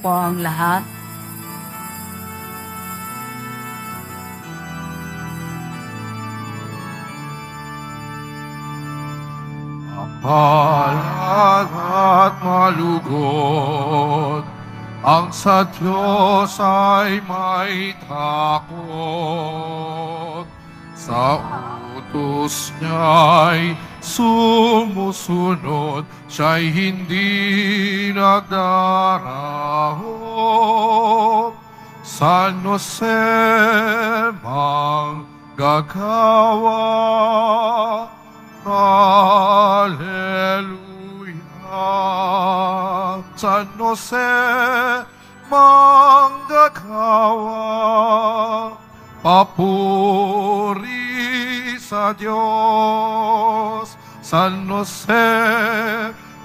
po ang lahat. Palad at malugod, ang sa Diyos ay may takot. Sa utos niya'y sumusunod, siya'y hindi nagdarahon. San Jose manggagawa, Hallelujah. San Jose manggagawa, papuri sa Diyos. San Jose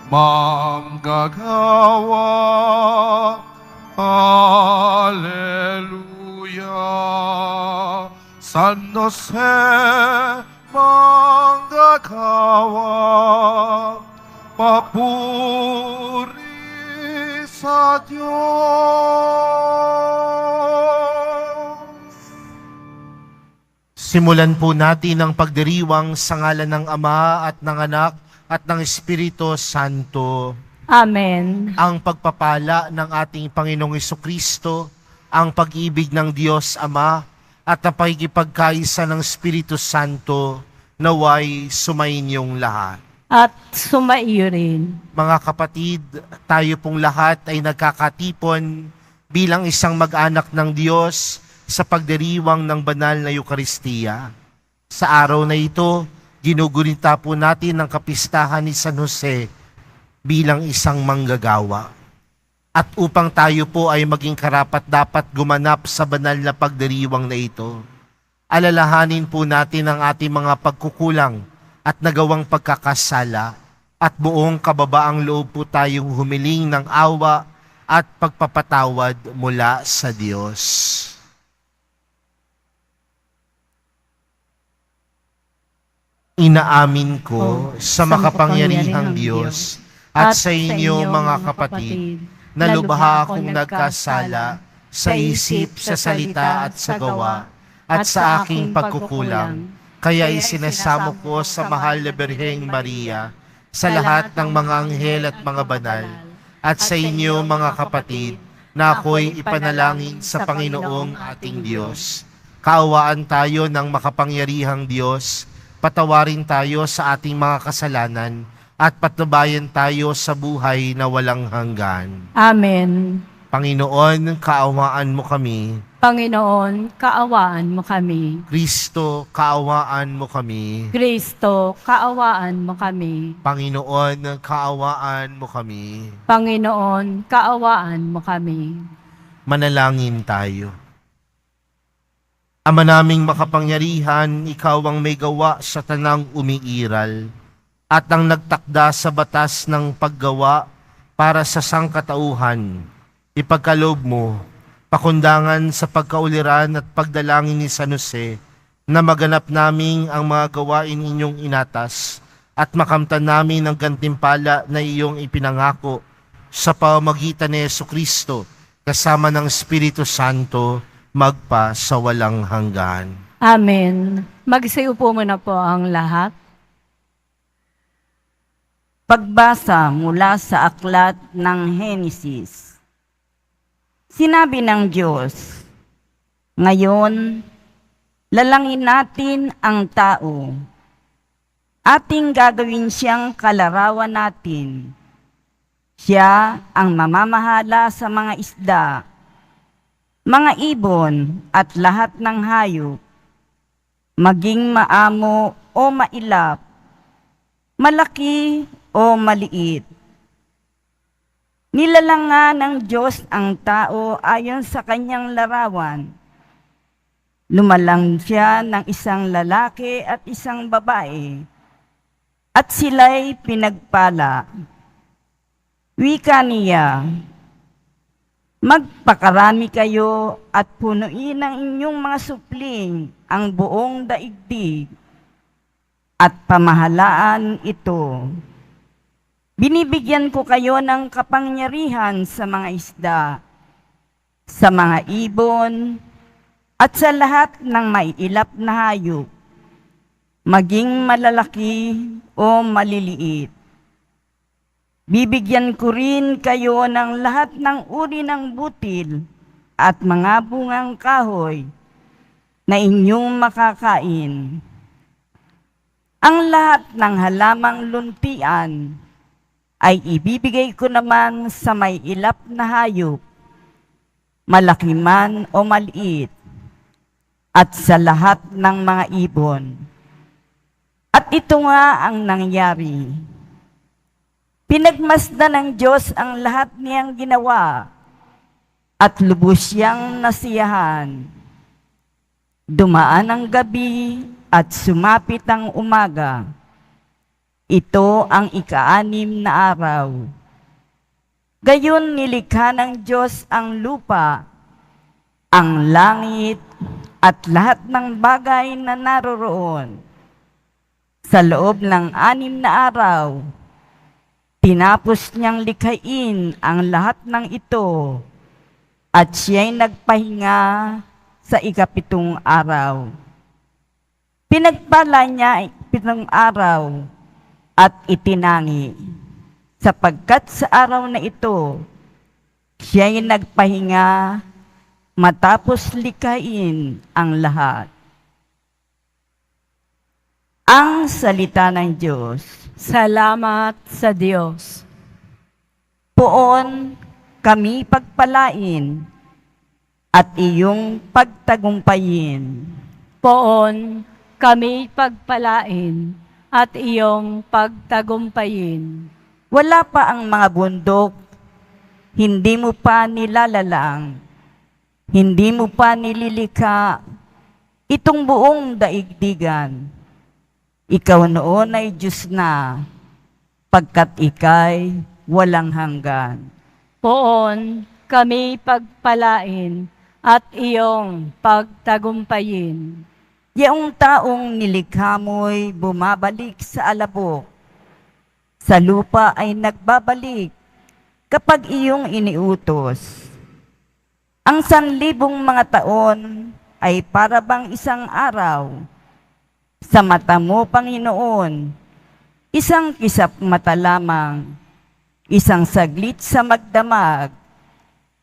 manggagawa, Hallelujah. San Jose manggagawa, papuri sa Diyos. Simulan po natin ang pagdiriwang sa ngalan ng Ama at ng Anak at ng Espiritu Santo. Amen. Ang pagpapala ng ating Panginoong Jesucristo, ang pag-ibig ng Diyos Ama, at ang pakikipagkaisa ng Espiritu Santo, naway sumainyong lahat. At sumaiyo rin. Mga kapatid, tayo pong lahat ay nagkakatipon bilang isang mag-anak ng Diyos sa pagdiriwang ng banal na Eukaristiya. Sa araw na ito, ginugunita po natin ang kapistahan ni San Jose bilang isang manggagawa. At upang tayo po ay maging karapat-dapat gumanap sa banal na pagdiriwang na ito, alalahanin po natin ang ating mga pagkukulang at nagawang pagkakasala, at buong kababaang loob po tayong humiling ng awa at pagpapatawad mula sa Diyos. Inaamin ko sa makapangyarihang Diyos at sa inyo mga kapatid, na lubha akong nagkasala sa isip, sa salita at sa gawa, at sa aking pagkukulang. Kaya isinasamo ko sa mahal na Birheng Maria, sa lahat ng mga anghel at mga banal, at sa inyo mga kapatid, na ako'y ipanalangin sa Panginoong ating Diyos. Kaawaan tayo ng makapangyarihang Diyos, patawarin tayo sa ating mga kasalanan, at patnubayan tayo sa buhay na walang hanggan. Amen. Panginoon, kaawaan mo kami. Panginoon, kaawaan mo kami. Kristo, kaawaan mo kami. Kristo, kaawaan mo kami. Panginoon, kaawaan mo kami. Panginoon, kaawaan mo kami. Manalangin tayo. Ama naming makapangyarihan, ikaw ang may gawa sa tanang umiiral, at ang nagtakda sa batas ng paggawa para sa sangkatauhan. Ipagkaloob mo, pakundangan sa pagkauliran at pagdalangin ni San Jose, na maganap naming ang mga gawain inyong inatas, at makamtan namin ang gantimpala na iyong ipinangako sa pamamagitan ni Jesucristo, kasama ng Espiritu Santo, magpa sa walang hanggan. Amen. Magsiupo muna po ang lahat. Pagbasa mula sa aklat ng Henesis. Sinabi ng Diyos, ngayon, lalangin natin ang tao. Ating gagawin siyang kalarawan natin. Siya ang mamamahala sa mga isda, mga ibon at lahat ng hayop, maging maamo o mailap, malaki o maliit. Nilalanga ng Diyos ang tao ayon sa kanyang larawan. Lumalang siya ng isang lalaki at isang babae, at sila'y pinagpala. Wika niya, magpakarami kayo at punuin ng inyong mga supling ang buong daigdig, at pamahalaan ito. Binibigyan ko kayo ng kapangyarihan sa mga isda, sa mga ibon, at sa lahat ng maiilap na hayop, maging malalaki o maliliit. Bibigyan ko rin kayo ng lahat ng uri ng butil at mga bungang kahoy na inyong makakain. Ang lahat ng halamang luntian ay ibibigay ko naman sa may ilap na hayop, malaki man o maliit, at sa lahat ng mga ibon. At ito nga ang nangyari. Pinagmasdan ng Diyos ang lahat niyang ginawa at lubos siyang nasiyahan. Dumaan ang gabi at sumapit ang umaga. Ito ang ika-6 na araw. Gayon nilikha ng Diyos ang lupa, ang langit, at lahat ng bagay na naroroon. Sa loob ng 6 na araw, tinapos niyang likhain ang lahat ng ito, at siya'y nagpahinga sa ika-7 araw. Pinagpala niya 7 araw at itinangi, sapagkat sa araw na ito, siya'y nagpahinga matapos likhain ang lahat. Ang salita ng Diyos. Salamat sa Diyos. Poon kami pagpalain at iyong pagtagumpayin. Poon kami pagpalain at iyong pagtagumpayin. Wala pa ang mga bundok, hindi mo pa nilalalang, hindi mo pa nililikha itong buong daigdigan. Ikaw noon ay Diyos na, pagkat ika'y walang hanggan. Poon kami pagpalain at iyong pagtagumpayin. Yaong taong nilikha mo'y bumabalik sa alabok. Sa lupa ay nagbabalik kapag iyong iniutos. Ang 1,000 mga taon ay para bang isang araw. Sa mata mo, Panginoon, isang kisap mata lamang, isang saglit sa magdamag,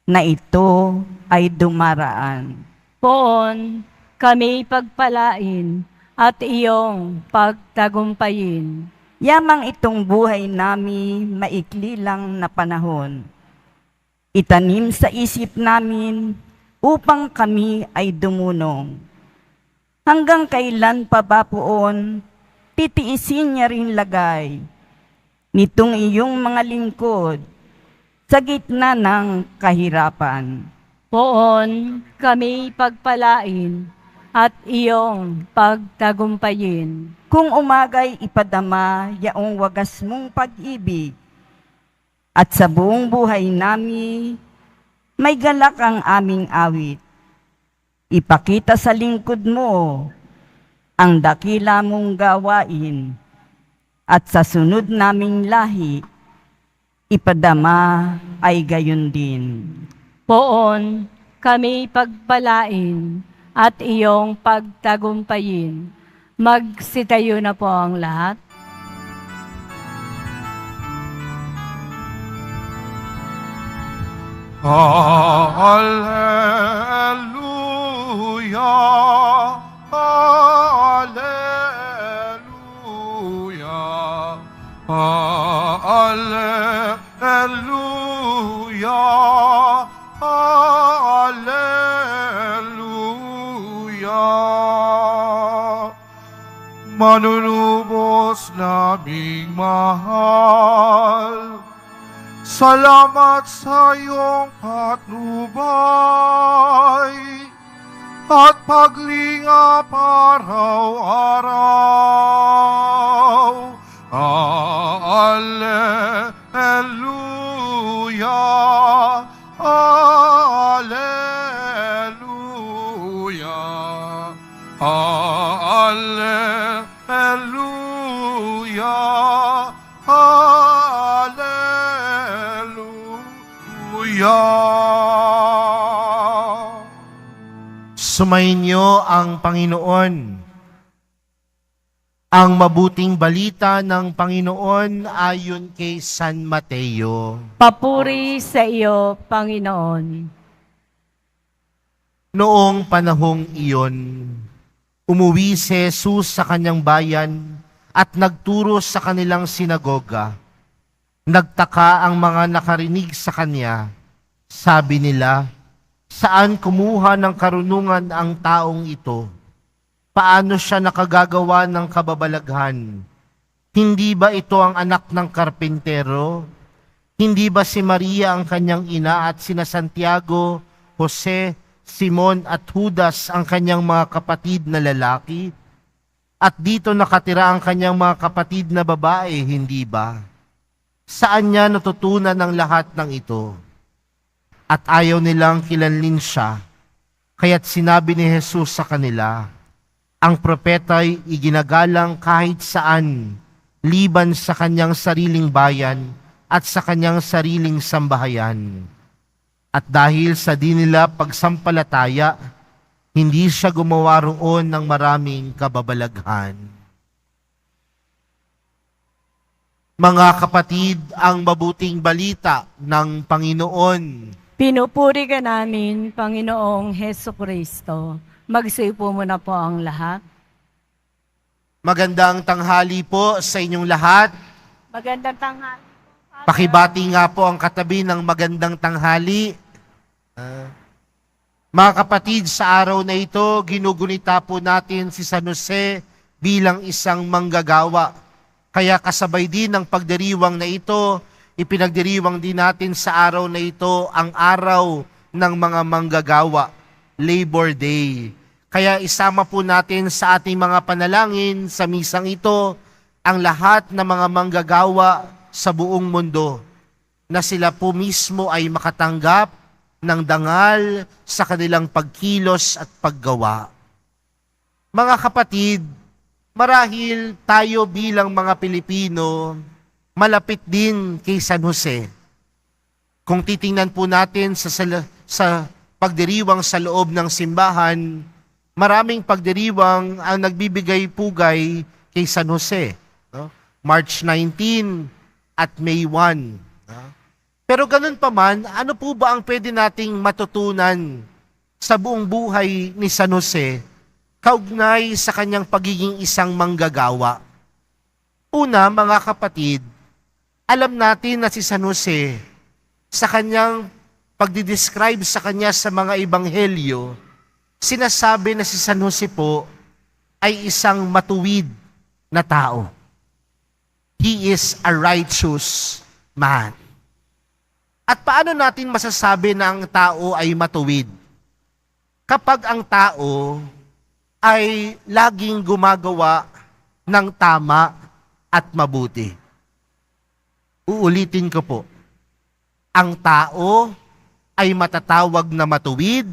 na ito ay dumaraan. Poon kami pagpalain at iyong pagtagumpayin. Yamang itong buhay nami maikli lang na panahon. Itanim sa isip namin upang kami ay dumunong. Hanggang kailan pa ba poon, titiisin niya rin lagay nitong iyong mga lingkod sa gitna ng kahirapan. Poon kami pagpalain at iyong pagtagumpayin. Kung umagay ipadama yaong wagas mong pag-ibig, at sa buong buhay nami, may galak ang aming awit. Ipakita sa lingkod mo ang dakila mong gawain, at sa sunod naming lahi, ipadama ay gayon din. Poon kami pagpalain at iyong pagtagumpayin. Magsitayo na po ang lahat. Hallelujah, hallelujah, hallelujah, hallelujah. Manunubos naming mahal, salamat sa iyong patnubay at paglingap araw-araw. Alleluia, alleluia, alleluia, alleluia. Sumainyo ang Panginoon. Ang mabuting balita ng Panginoon ayon kay San Mateo. Papuri sa iyo, Panginoon. Noong panahong iyon, umuwi si Jesus sa kanyang bayan at nagturo sa kanilang sinagoga. Nagtaka ang mga nakarinig sa kanya. Sabi nila, saan kumuha ng karunungan ang taong ito? Paano siya nakagagawa ng kababalaghan? Hindi ba ito ang anak ng karpintero? Hindi ba si Maria ang kanyang ina at sina Santiago, Jose, Simon at Judas ang kanyang mga kapatid na lalaki? At dito nakatira ang kanyang mga kapatid na babae, hindi ba? Saan niya natutunan ang lahat ng ito? At ayaw nilang kilalin siya, kaya't sinabi ni Jesus sa kanila, ang propeta'y iginagalang kahit saan, liban sa kanyang sariling bayan at sa kanyang sariling sambahayan. At dahil sa di nila pagsampalataya, hindi siya gumawa roon ng maraming kababalaghan. Mga kapatid, ang mabuting balita ng Panginoon. Pinupuri ka namin, Panginoong Heso Kristo. Magsiupo muna po ang lahat. Magandang tanghali po sa inyong lahat. Magandang tanghali. Pakibati nga po ang katabi ng magandang tanghali. Mga kapatid, sa araw na ito, ginugunita po natin si San Jose bilang isang manggagawa. Kaya kasabay din ng pagdiriwang na ito, ipinagdiriwang din natin sa araw na ito ang araw ng mga manggagawa, Labor Day. Kaya isama po natin sa ating mga panalangin sa misang ito ang lahat ng mga manggagawa sa buong mundo na sila po mismo ay makatanggap ng dangal sa kanilang pagkilos at paggawa. Mga kapatid, marahil tayo bilang mga Pilipino, malapit din kay San Jose. Kung titingnan po natin sa pagdiriwang sa loob ng simbahan, maraming pagdiriwang ang nagbibigay pugay kay San Jose. No? March 19 at May 1. No? Pero ganun pa man, ano po ba ang pwede nating matutunan sa buong buhay ni San Jose kaugnay sa kanyang pagiging isang manggagawa? Una, mga kapatid, alam natin na si San Jose, sa kanyang pagdidescribe sa kanya sa mga ebanghelyo, sinasabi na si San Jose po ay isang matuwid na tao. He is a righteous man. At paano natin masasabi na ang tao ay matuwid? Kapag ang tao ay laging gumagawa ng tama at mabuti. Uulitin ko po. Ang tao ay matatawag na matuwid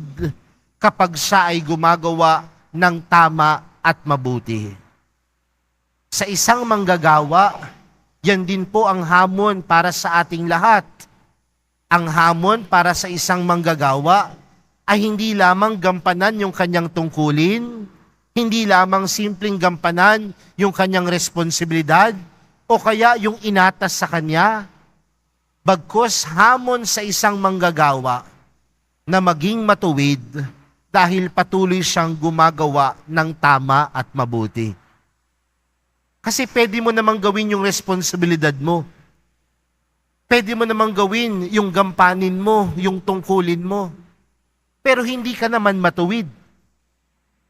kapag siya ay gumagawa ng tama at mabuti. Sa isang manggagawa, yan din po ang hamon para sa ating lahat. Ang hamon para sa isang manggagawa ay hindi lamang gampanan yung kanyang tungkulin, hindi lamang simpleng gampanan yung kanyang responsibilidad, o kaya yung inatas sa kanya, bagkus hamon sa isang manggagawa na maging matuwid dahil patuloy siyang gumagawa ng tama at mabuti. Kasi pwede mo namang gawin yung responsibilidad mo. Pwede mo namang gawin yung gampanin mo, yung tungkulin mo. Pero hindi ka naman matuwid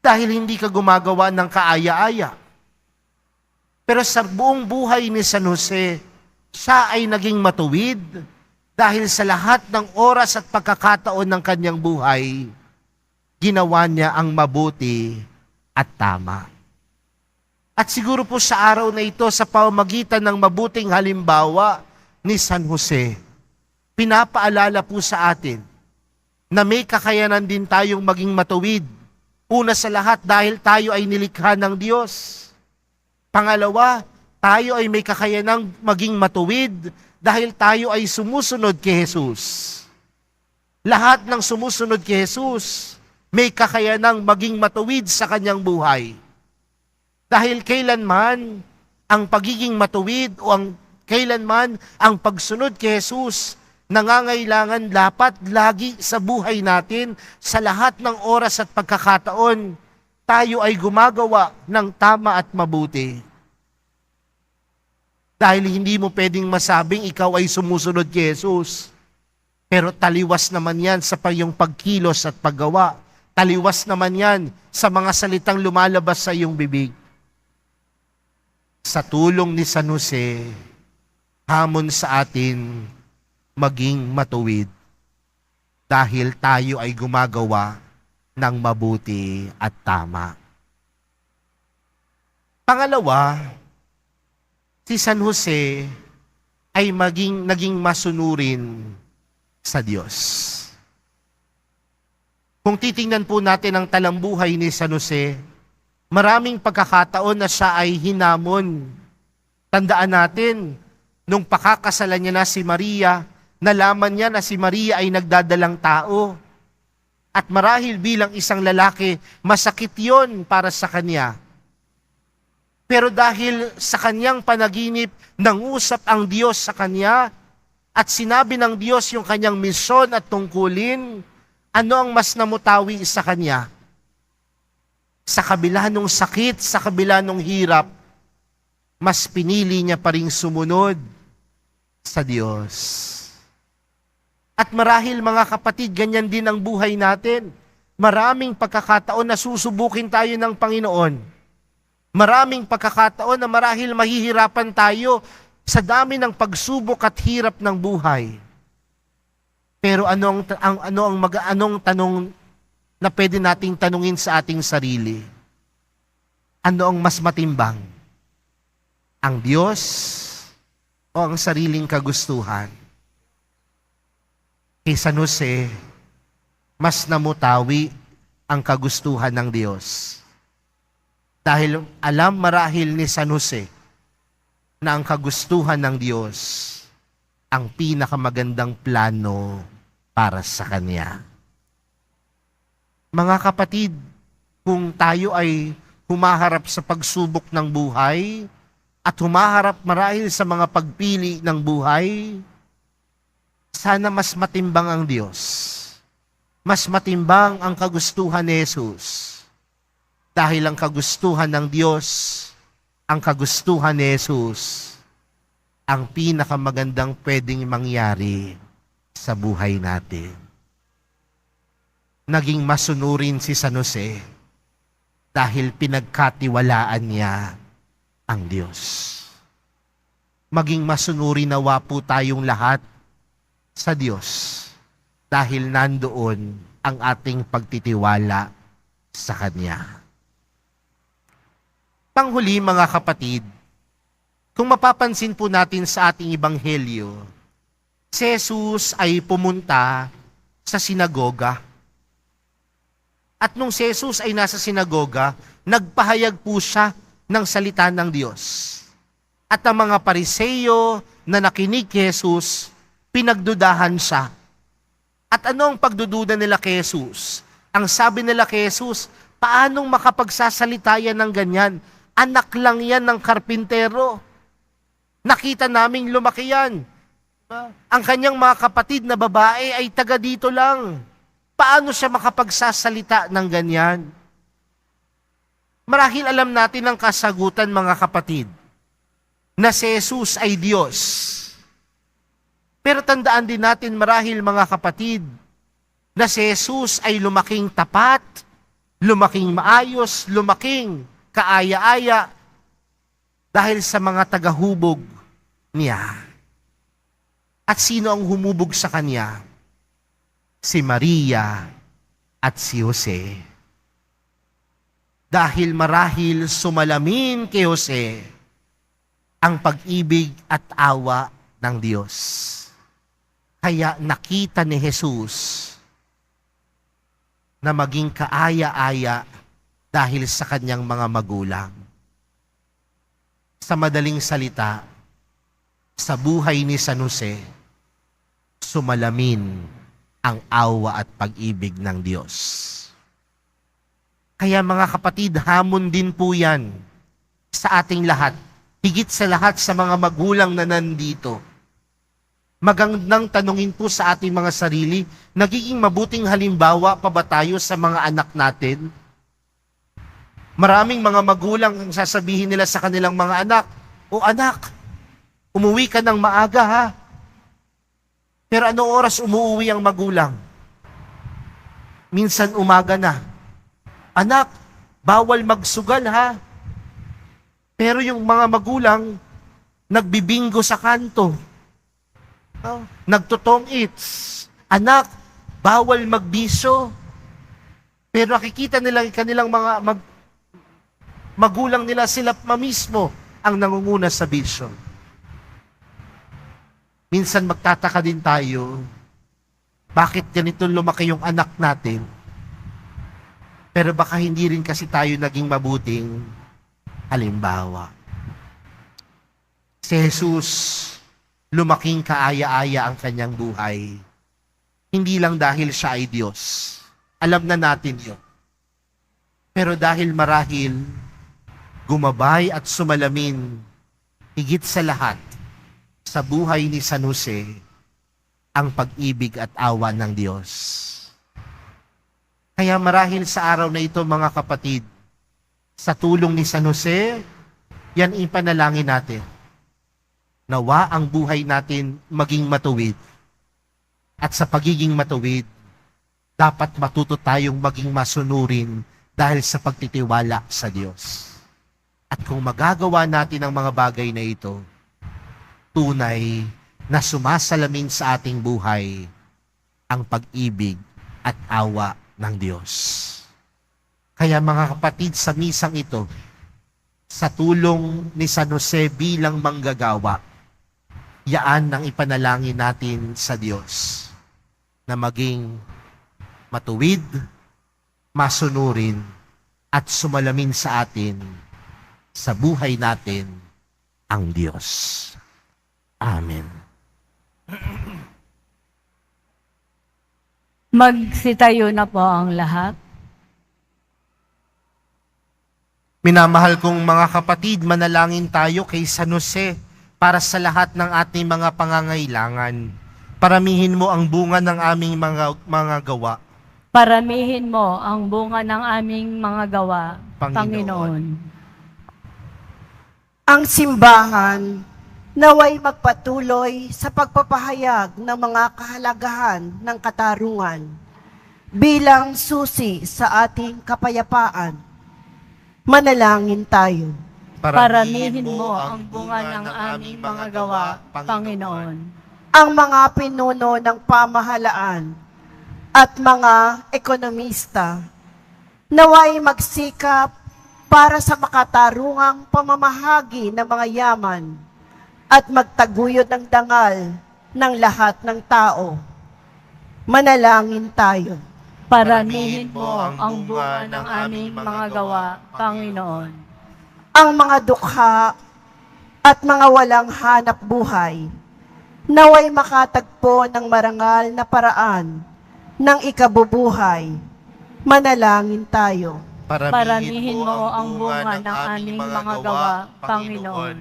dahil hindi ka gumagawa ng kaaya-aya. Pero sa buong buhay ni San Jose, siya ay naging matuwid dahil sa lahat ng oras at pagkakataon ng kanyang buhay, ginawa niya ang mabuti at tama. At siguro po sa araw na ito, sa pamamagitan ng mabuting halimbawa ni San Jose, pinapaalala po sa atin na may kakayanan din tayong maging matuwid. Una sa lahat, dahil tayo ay nilikha ng Diyos. Pangalawa, tayo ay may kakayanang maging matuwid dahil tayo ay sumusunod kay Jesus. Lahat ng sumusunod kay Jesus may kakayanang maging matuwid sa kanyang buhay. Dahil kailanman ang pagiging matuwid o kailanman ang pagsunod kay Jesus, nangangailangan dapat lagi sa buhay natin, sa lahat ng oras at pagkakataon, tayo ay gumagawa ng tama at mabuti. Dahil hindi mo pwedeng masabing ikaw ay sumusunod kay Jesus. Pero taliwas naman yan sa iyong pagkilos at paggawa. Taliwas naman yan sa mga salitang lumalabas sa iyong bibig. Sa tulong ni San Jose, hamon sa atin maging matuwid dahil tayo ay gumagawa ng mabuti at tama. Pangalawa, si San Jose ay naging masunurin sa Diyos. Kung titingnan po natin ang talambuhay ni San Jose, maraming pagkakataon na siya ay hinamon. Tandaan natin, nung pakakasalan niya na si Maria, nalaman niya na si Maria ay nagdadalang tao. At marahil bilang isang lalaki, masakit yon para sa kanya. Pero dahil sa kanyang panaginip, nangusap ang Diyos sa kanya at sinabi ng Diyos yung kanyang misyon at tungkulin, ano ang mas namutawi sa kanya? Sa kabila nung sakit, sa kabila nung hirap, mas pinili niya pa ring sumunod sa Diyos. At marahil mga kapatid, ganyan din ang buhay natin. Maraming pagkakataon na susubukin tayo ng Panginoon. Maraming pagkakataon na marahil mahihirapan tayo sa dami ng pagsubok at hirap ng buhay. Pero anong tanong na pwede nating tanungin sa ating sarili? Ano ang mas matimbang? Ang Diyos o ang sariling kagustuhan? Kay San Jose, mas namutawi ang kagustuhan ng Diyos. Dahil alam marahil ni San Jose na ang kagustuhan ng Diyos ang pinakamagandang plano para sa Kanya. Mga kapatid, kung tayo ay humaharap sa pagsubok ng buhay at humaharap marahil sa mga pagpili ng buhay, sana mas matimbang ang Diyos. Mas matimbang ang kagustuhan ni Jesus. Dahil ang kagustuhan ng Diyos, ang kagustuhan ni Jesus, ang pinakamagandang pwedeng mangyari sa buhay natin. Naging masunurin si San Jose dahil pinagkatiwalaan niya ang Diyos. Maging masunurin nawa po tayong lahat sa Diyos dahil nandoon ang ating pagtitiwala sa Kanya. Panghuli mga kapatid, kung mapapansin po natin sa ating ebanghelyo, si Jesus ay pumunta sa sinagoga. At nung si Jesus ay nasa sinagoga, nagpahayag po siya ng salita ng Diyos. At ang mga Pariseo na nakinig kay Jesus, pinagdudahan siya. At ano ang pagdududa nila kay Jesus? Ang sabi nila kay Jesus, paanong makapagsasalita yan ng ganyan? Anak lang yan ng karpintero. Nakita naming lumaki yan. Ang kanyang mga kapatid na babae ay taga dito lang. Paano siya makapagsasalita ng ganyan? Marahil alam natin ang kasagutan mga kapatid, na si Jesus ay Diyos. Pero tandaan din natin marahil mga kapatid, na si Jesus ay lumaking tapat, lumaking maayos, lumaking kaaya-aya dahil sa mga tagahubog niya. At sino ang humubog sa kanya? Si Maria at si Jose. Dahil marahil sumalamin kay Jose ang pag-ibig at awa ng Diyos. Kaya nakita ni Jesus na maging kaaya-aya dahil sa kanyang mga magulang. Sa madaling salita, sa buhay ni San Jose, sumalamin ang awa at pag-ibig ng Diyos. Kaya mga kapatid, hamon din po yan sa ating lahat. Higit sa lahat sa mga magulang na nandito. Magandang tanungin po sa ating mga sarili, nagiging mabuting halimbawa pa ba tayo sa mga anak natin? Maraming mga magulang ang sasabihin nila sa kanilang mga anak, "O anak, umuwi ka ng maaga ha." Pero anong oras umuwi ang magulang? Minsan umaga na. "Anak, bawal magsugal ha." Pero yung mga magulang, nagbibingo sa kanto. Nagtotong its. "Anak, bawal magbiso." Pero nakikita nila kanilang mga magulang nila, sila mismo ang nangunguna sa bisyo. Minsan magtataka din tayo, bakit ganito lumaki yung anak natin? Pero baka hindi rin kasi tayo naging mabuting halimbawa. Si Jesus, lumaking kaaya-aya ang kanyang buhay. Hindi lang dahil siya ay Diyos. Alam na natin yun. Pero dahil marahil, gumabay at sumalamin, higit sa lahat, sa buhay ni San Jose, ang pag-ibig at awa ng Diyos. Kaya marahil sa araw na ito, mga kapatid, sa tulong ni San Jose, yan ipanalangin natin. Nawa ang buhay natin maging matuwid. At sa pagiging matuwid, dapat matuto tayong maging masunurin dahil sa pagtitiwala sa Diyos. At kung magagawa natin ang mga bagay na ito, tunay na sumasalamin sa ating buhay ang pag-ibig at awa ng Diyos. Kaya mga kapatid, sa misang ito, sa tulong ni San Jose bilang manggagawa, yaan ang ipanalangin natin sa Diyos na maging matuwid, masunurin, at sumalamin sa atin, sa buhay natin, ang Diyos. Amen. Magsitayo na po ang lahat. Minamahal kong mga kapatid, manalangin tayo kay San Jose para sa lahat ng ating mga pangangailangan. Paramihin mo ang bunga ng aming mga gawa. Paramihin mo ang bunga ng aming mga gawa, Panginoon. Ang simbahan naway magpatuloy sa pagpapahayag ng mga kahalagahan ng katarungan bilang susi sa ating kapayapaan. Manalangin tayo. Paramihin mo ang bunga ng aming mga gawa, Panginoon. Ang mga pinuno ng pamahalaan at mga ekonomista naway magsikap para sa makatarungang pamamahagi ng mga yaman at magtaguyod ng dangal ng lahat ng tao. Manalangin tayo. Paramihin mo ang bunga ng aming mga gawa, Panginoon. Ang mga dukha at mga walang hanap buhay naway makatagpo ng marangal na paraan ng ikabubuhay. Manalangin tayo. Paramihin mo ang bunga ng aming mga gawa, Panginoon.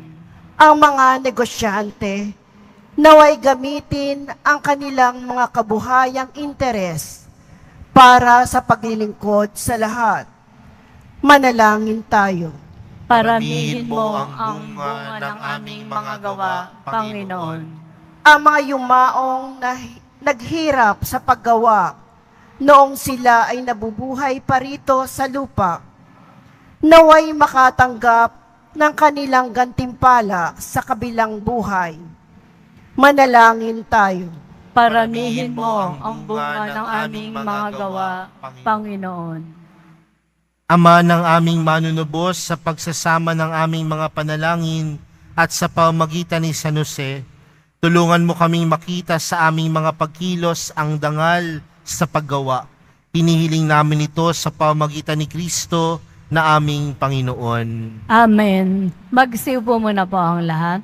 Ang mga negosyante naway gamitin ang kanilang mga kabuhayang interes para sa paglilingkod sa lahat. Manalangin tayo. Paramihin mo ang bunga ng aming mga gawa, Panginoon. Ang mga yumaong naghirap sa paggawa noong sila ay nabubuhay pa rito sa lupa, naway makatanggap ng kanilang gantimpala sa kabilang buhay. Manalangin tayo. Paramihin mo ang bunga ng aming mga gawa, Panginoon. Ama ng aming manunubos, sa pagsasama ng aming mga panalangin at sa pamamagitan ni San Jose, tulungan mo kaming makita sa aming mga pagkilos ang dangal sa paggawa. Hinihiling namin ito sa pamamagitan ni Kristo na aming Panginoon. Amen. Magsiupo muna po ang lahat.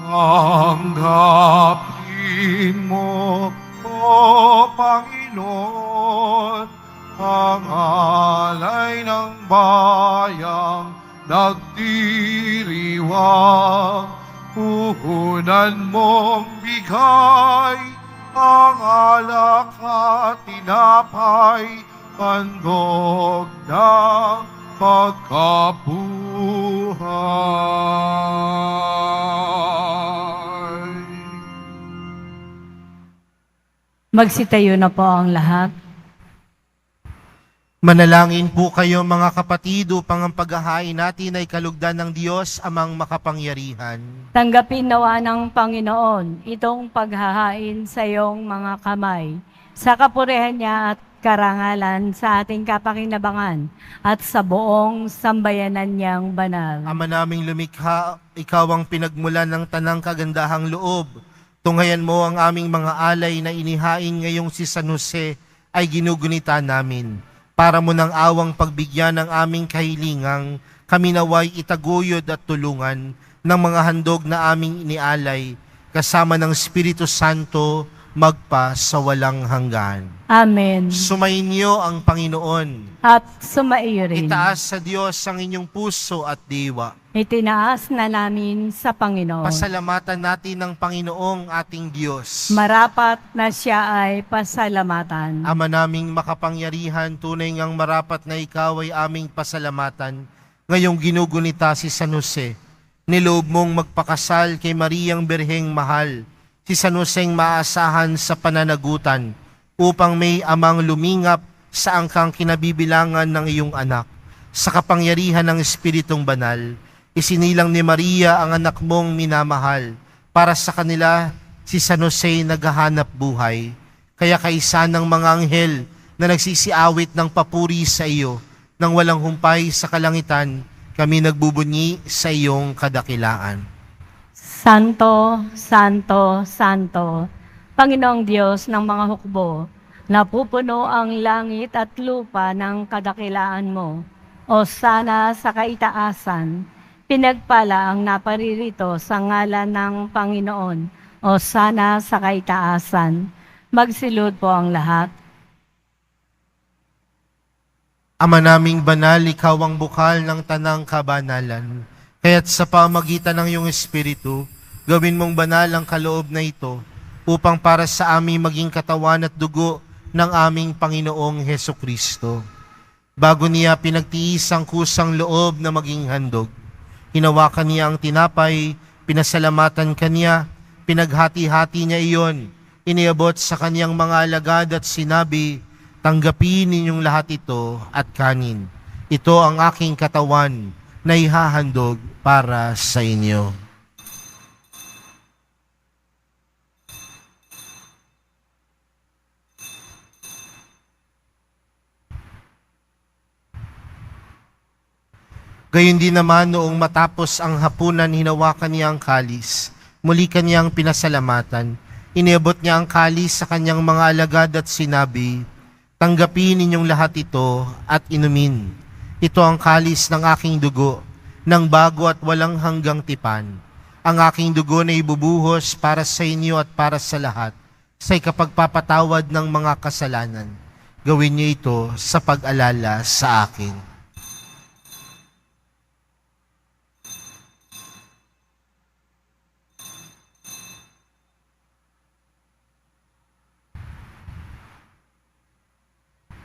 Tanggapin mo, O Panginoon, ang alay ng bayang nagdiriwang. Puhunan mong bigay ang alak at tinapay, handog ng pagkabuhay. Magsitayo na po ang lahat. Manalangin po kayo mga kapatid upang ang paghahain natin ay kalugdan ng Diyos amang makapangyarihan. Tanggapin nawa ng Panginoon itong paghahain sa iyong mga kamay, sa kapurihan niya at karangalan sa ating kapakinabangan at sa buong sambayanan niyang banal. Ama naming lumikha, ikaw ang pinagmulan ng tanang kagandahang loob. Tunghayan mo ang aming mga alay na inihain ngayong si San Jose ay ginugunita namin. Para mo ng awang pagbigyan ng aming kahilingang, kami naway itaguyod at tulungan ng mga handog na aming inialay, kasama ng Espiritu Santo, magpa sa walang hanggan. Amen. Sumainyo ang Panginoon. At sumaiyo rin. Itaas sa Diyos ang inyong puso at diwa. Itinaas na namin sa Panginoon. Pasalamatan natin ng Panginoong ating Diyos. Marapat na siya ay pasalamatan. Ama naming makapangyarihan, tunay ngang marapat na ikaw ay aming pasalamatan. Ngayong ginugunita si San Jose, niloob mong magpakasal kay Mariang Birheng Mahal, si San Joseng maasahan sa pananagutan, upang may amang lumingap sa angkang kinabibilangan ng iyong anak. Sa kapangyarihan ng Espiritong Banal, isinilang ni Maria ang anak mong minamahal. Para sa kanila, si San Jose naghahanap buhay. Kaya kaisa ng mga anghel na nagsisiawit ng papuri sa iyo, nang walang humpay sa kalangitan, kami nagbubunyi sa iyong kadakilaan. Santo, Santo, Santo, Panginoong Diyos ng mga hukbo, napupuno ang langit at lupa ng kadakilaan mo. O sana sa kaitaasan, pinagpala ang naparirito sa ngalan ng Panginoon. O sana sa kaitaasan, magsilod po ang lahat. Ama naming banal, ikaw ang bukal ng tanang kabanalan. Kaya't sa pamagitan ng iyong Espiritu, gawin mong banal ang kaloob na ito, upang para sa aming maging katawan at dugo ng aming Panginoong Hesukristo. Bago niya pinagtiis ang kusang loob na maging handog, hinawakan niya ang tinapay, pinasalamatan kanya, pinaghati-hati niya iyon, iniabot sa kaniyang mga alagad at sinabi, tanggapin ninyong lahat ito at kanin. Ito ang aking katawan na ihahandog para sa inyo. Gayon din naman noong matapos ang hapunan, hinawakan niya ang kalis. Muli kanyang pinasalamatan. Iniabot niya ang kalis sa kanyang mga alagad at sinabi, tanggapin ninyong lahat ito at inumin. Ito ang kalis ng aking dugo, ng bago at walang hanggang tipan. Ang aking dugo na ibubuhos para sa inyo at para sa lahat, sa ikapagpapatawad ng mga kasalanan. Gawin niyo ito sa pag-alala sa akin.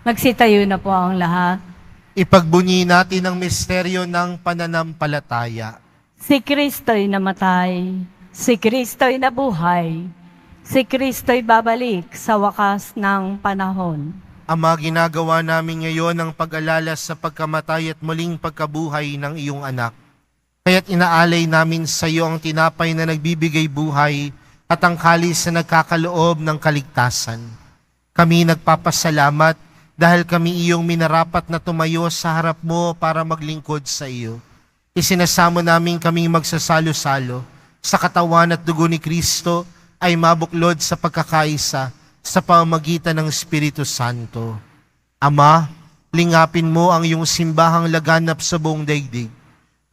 Magsitayo na po ang lahat. Ipagbunyi natin ang misteryo ng pananampalataya. Si Kristo'y namatay, si Kristo'y nabuhay, si Kristo'y babalik sa wakas ng panahon. Ama, ginagawa namin ngayon ang pag-alala sa pagkamatay at muling pagkabuhay ng iyong anak. Kaya't inaalay namin sa iyo ang tinapay na nagbibigay buhay at ang kalis na nagkakaloob ng kaligtasan. Kami nagpapasalamat dahil kami iyong minarapat na tumayo sa harap mo para maglingkod sa iyo. Isinasamo namin kaming magsasalo-salo sa katawan at dugo ni Kristo ay mabuklod sa pagkakaisa sa pamamagitan ng Espiritu Santo. Ama, lingapin mo ang iyong simbahang laganap sa buong daigdig.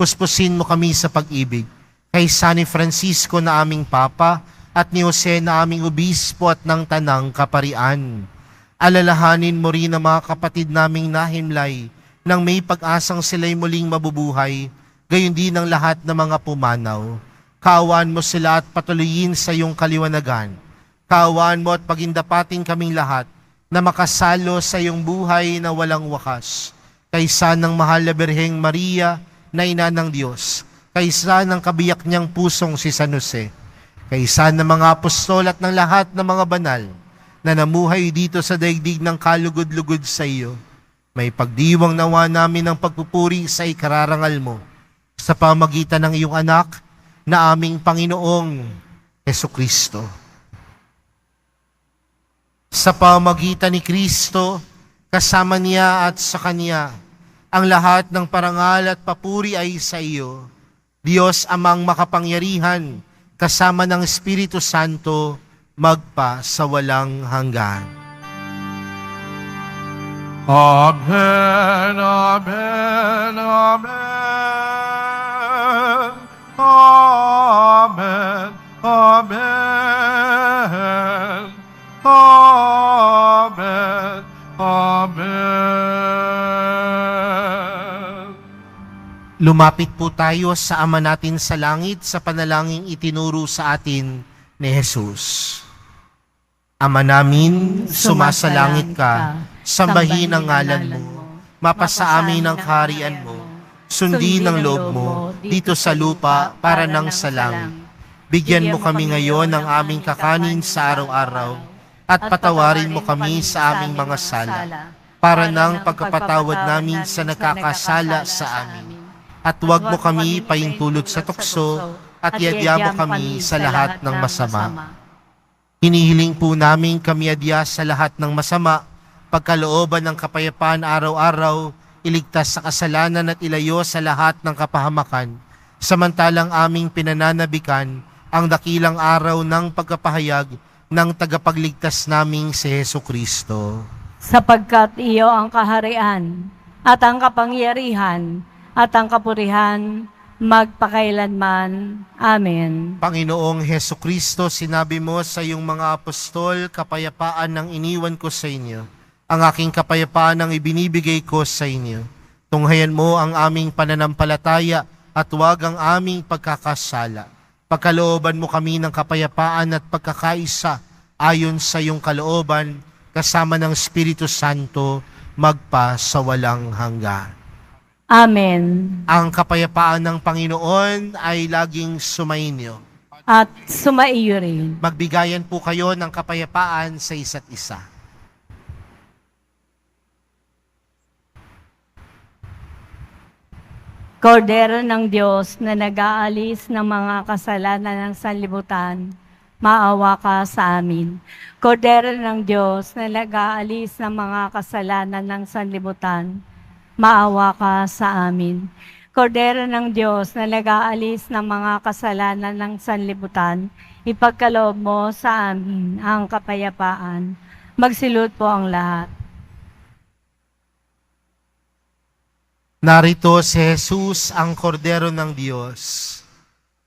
Puspusin mo kami sa pag-ibig. kay San Francisco na aming Papa, at ni Jose na aming Obispo at ng Tanang Kaparian. Alalahanin mo rin ang mga kapatid naming nahimlay, nang may pag-asang sila'y muling mabubuhay, gayon din ang lahat ng mga pumanaw. Kaawaan mo sila at patuloyin sa iyong kaliwanagan. Kaawaan mo at pagindapating kaming lahat na makasalo sa iyong buhay na walang wakas. Kaysa ng mahal na Birheng Maria na ina ng Diyos, kaysa ng kabiyak niyang pusong si San Jose, kaysa ng mga apostol at ng lahat ng mga banal na namuhay dito sa daigdig ng kalugod-lugod sa iyo, may pagdiwang nawa namin ng pagpupuri sa ikararangal mo sa pamagitan ng iyong anak na aming Panginoong Hesukristo. Sa pamagitan ni Kristo, kasama niya at sa Kanya, ang lahat ng parangal at papuri ay sa iyo, Diyos Amang makapangyarihan, kasama ng Espiritu Santo, magpa sa walang hanggan. Amen, amen, amen. Amen, amen. Amen, amen. Lumapit po tayo sa Ama natin sa langit sa panalangin itinuro sa atin ni Jesus. Ama namin, sumasalangit ka, sambahin ang ngalan mo, mapasa amin ang kaharian mo, sundin ang loob mo dito sa lupa para nang sa langit. Bigyan mo kami ngayon ng aming kakanin sa araw-araw at patawarin mo kami sa aming mga sala para nang pagkapatawad namin sa nakakasala sa amin. At huwag mo kami paintulot sa tukso at yadya mo kami sa lahat ng masama. Hinihiling po namin kami adya sa lahat ng masama, pagkalooban ng kapayapaan araw-araw, iligtas sa kasalanan at ilayo sa lahat ng kapahamakan, samantalang aming pinananabikan ang dakilang araw ng pagkapahayag ng tagapagligtas naming si Hesukristo. Sapagkat iyo ang kaharian at ang kapangyarihan at ang kapurihan magpakailanman. Amen. Panginoong Hesukristo, sinabi mo sa iyong mga apostol, kapayapaan ang iniwan ko sa inyo. Ang aking kapayapaan ang ibinibigay ko sa inyo. Tunghayan mo ang aming pananampalataya at huwag ang aming pagkakasala. Pagkalooban mo kami ng kapayapaan at pagkakaisa ayon sa iyong kalooban, kasama ng Espiritu Santo, magpa sa walang hanggan. Amen. Ang kapayapaan ng Panginoon ay laging sumainyo. At sumaiyo rin. Magbigayan po kayo ng kapayapaan sa isa't isa. Kordero ng Diyos na nag-aalis ng mga kasalanan ng sanlibutan, maawa ka sa amin. Kordero ng Diyos na nag-aalis ng mga kasalanan ng sanlibutan, maawa ka sa amin. Kordero ng Diyos na nag-aalis ng mga kasalanan ng sanlibutan, ipagkaloob mo sa amin ang kapayapaan. Magsilod po ang lahat. Narito si Jesus, ang Kordero ng Diyos.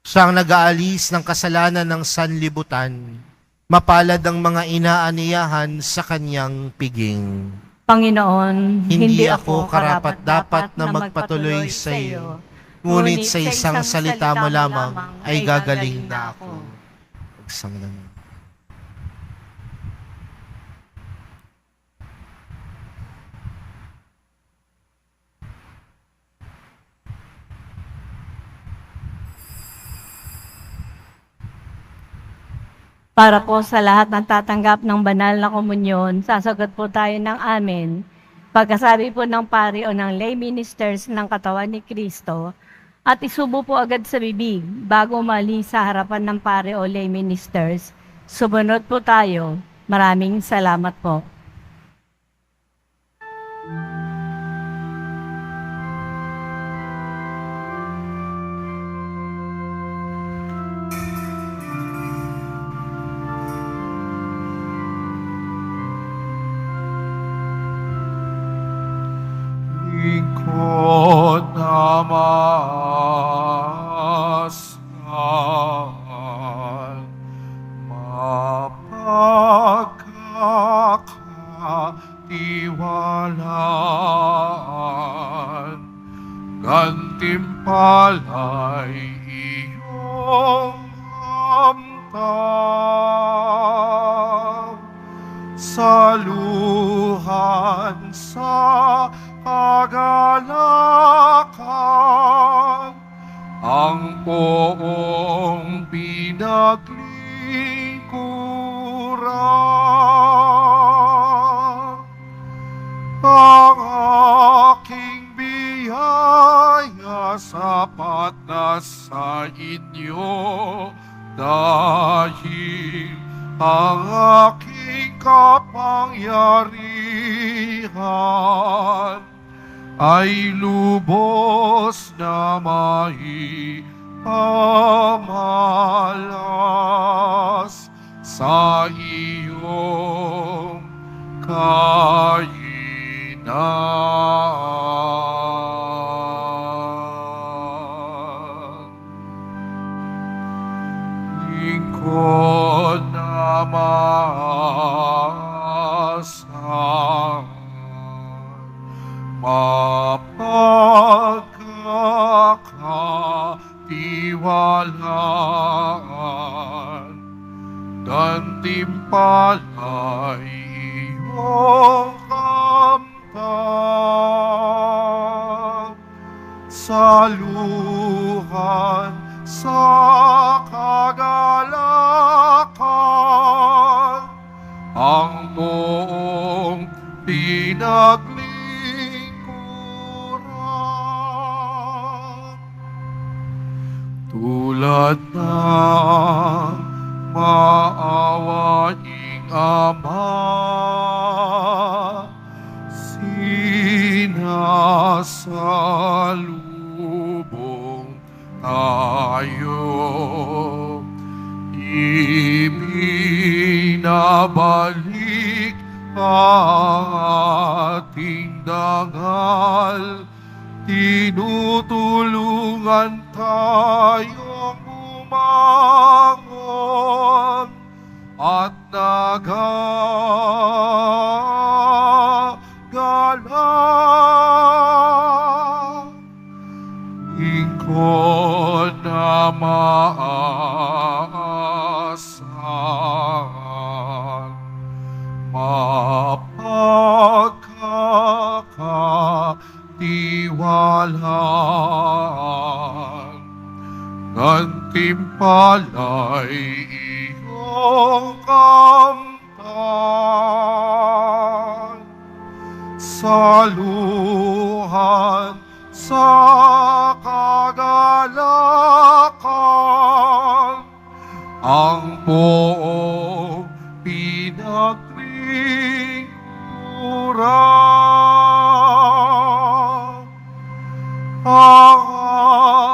Siyang nag-aalis ng kasalanan ng sanlibutan. Mapalad ang mga inaaniyahan sa kanyang piging. Panginoon, Hindi ako karapat-dapat na magpatuloy sa iyo, ngunit sa isang salita mo lamang ay gagaling na ako. Pagsanglan. Para po sa lahat ng tatanggap ng banal na komunyon, sasagot po tayo ng amen. Pagkasabi po ng pari o ng lay ministers ng katawan ni Kristo, at isubo po agad sa bibig bago umalis sa harapan ng pari o lay ministers. Sumunod po tayo. Maraming salamat po. Lingkod na maas na katiwalaan, gantimpala'y iyong hamtam. Saluhan sa kagalakan, ang poong pinaglingkuran. Ang aking biyaya sapat na sa inyo, dahil ang aking kapangyarihan ay lubos na maipamalas sa iyong kainan. Lingkod na maasahan, mapagkakatiwalaan, gantimpala'y iyong kamtan. Saluhan sa kagalakan, ang buong pinaglingkuran. Tulad ng maawaing Ama, sinasalubong tayo, ibinabalik ang ating dangal, tinutulungan tayong bumangon at nagagala. Lingkod na maasahan, mapagkakatiwalaan, gantimpala'y iyong kamtan. Saluhan sa kagalakan, ang buong pinaglingkuran. Ang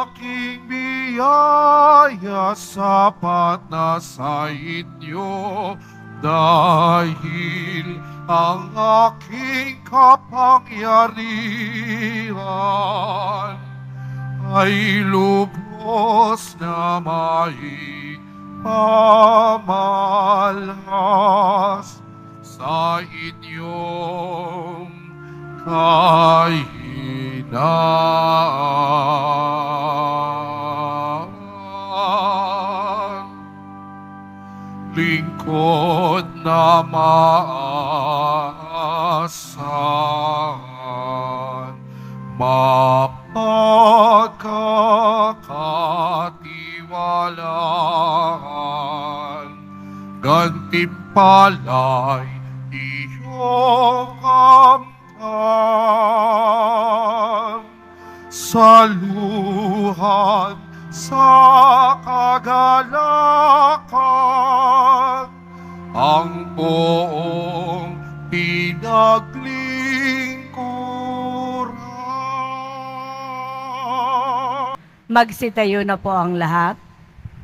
aking biyaya sapat na sa inyo, dahil ang aking kapangyarihan ay lubos na maipamalas sa inyong kainan. Lingkod na maasahan, mapagkakatiwalaan, gantimpala'y iyong kamtan. Saluhan sa kagalakan, ang buong pinaglingkuran. Magsitayo na po ang lahat.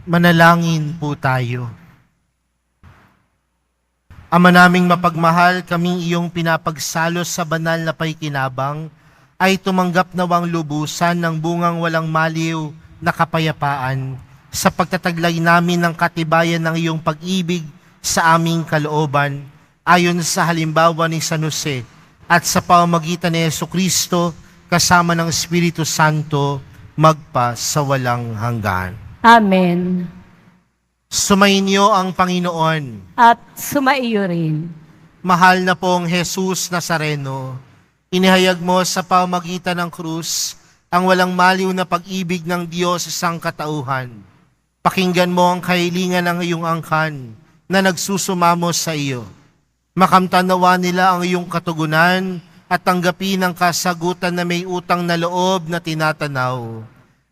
Manalangin po tayo. Ama naming mapagmahal, kaming iyong pinapagsalos sa banal na paikinabang, ay tumanggap nawang lubusan ng bungang walang maliw na kapayapaan sa pagtataglay namin ng katibayan ng iyong pag-ibig sa aming kalooban. ayon sa halimbawa ni San Jose at sa pamamagitan ni Jesucristo kasama ng Espiritu Santo magpa sa walang hanggan. Amen. Sumainyo ang Panginoon. At sumaiyo rin. Mahal na pong Jesus Nazareno, inihayag mo sa pamamagitan ng krus ang walang maliw na pag-ibig ng Diyos sa sangkatauhan. Pakinggan mo ang kahilingan ng iyong angkan na nagsusumamo sa iyo. Makamtan nawa nila ang iyong katugunan at tanggapin ang kasagutan na may utang na loob na tinatanaw.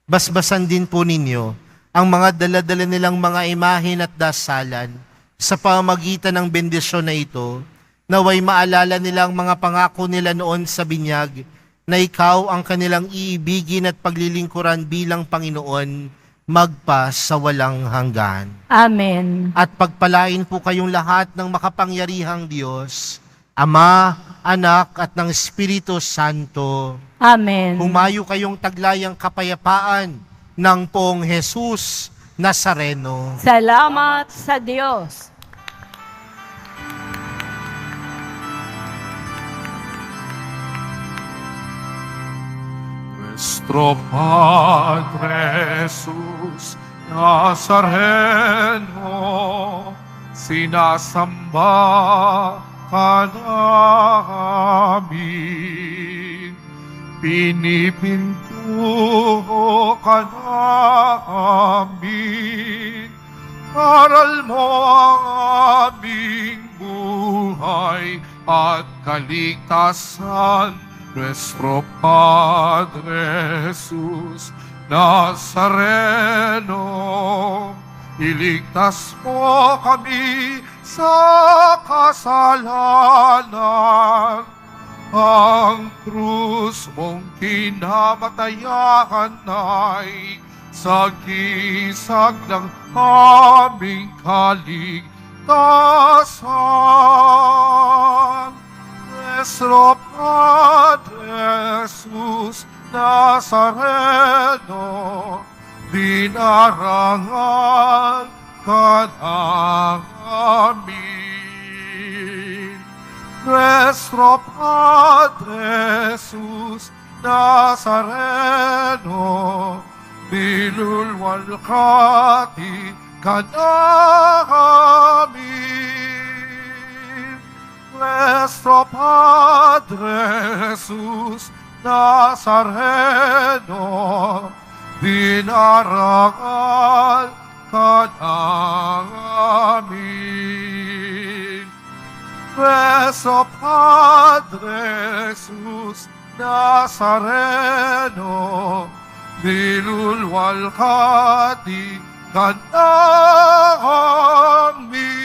Basbasan din po ninyo ang mga daladala nilang mga imahen at dasalan sa pamamagitan ng bendisyon na ito, naway maalala nilang mga pangako nila noon sa binyag na ikaw ang kanilang iibigin at paglilingkuran bilang Panginoon magpa sa walang hanggan. Amen. At pagpalain po kayong lahat ng makapangyarihang Diyos, Ama, Anak at ng Espiritu Santo. Amen. Humayo kayong taglayang kapayapaan ng Poong Jesus Nazareno. Salamat sa Diyos. Nuestro Padre Jesús Nazareno, sinasamba ka namin, pinipintuho ka namin, aral mo ang aming buhay at kaligtasan. Nuestro Padre Jesús Nazareno, iligtas mo kami sa kasalanan. Ang krus mong kinamatayan ay sagisag ng aming kaligtasan. Nuestro Padre Jesús Nazareno, dinarangan ka namin. Nuestro Padre Jesús Nazareno, nilulwalhati ka namin. Nuestro Padre Jesús Nazareno, dinarangan ka namin. Nuestro Padre Jesús Nazareno, nilulwalhati ka namin.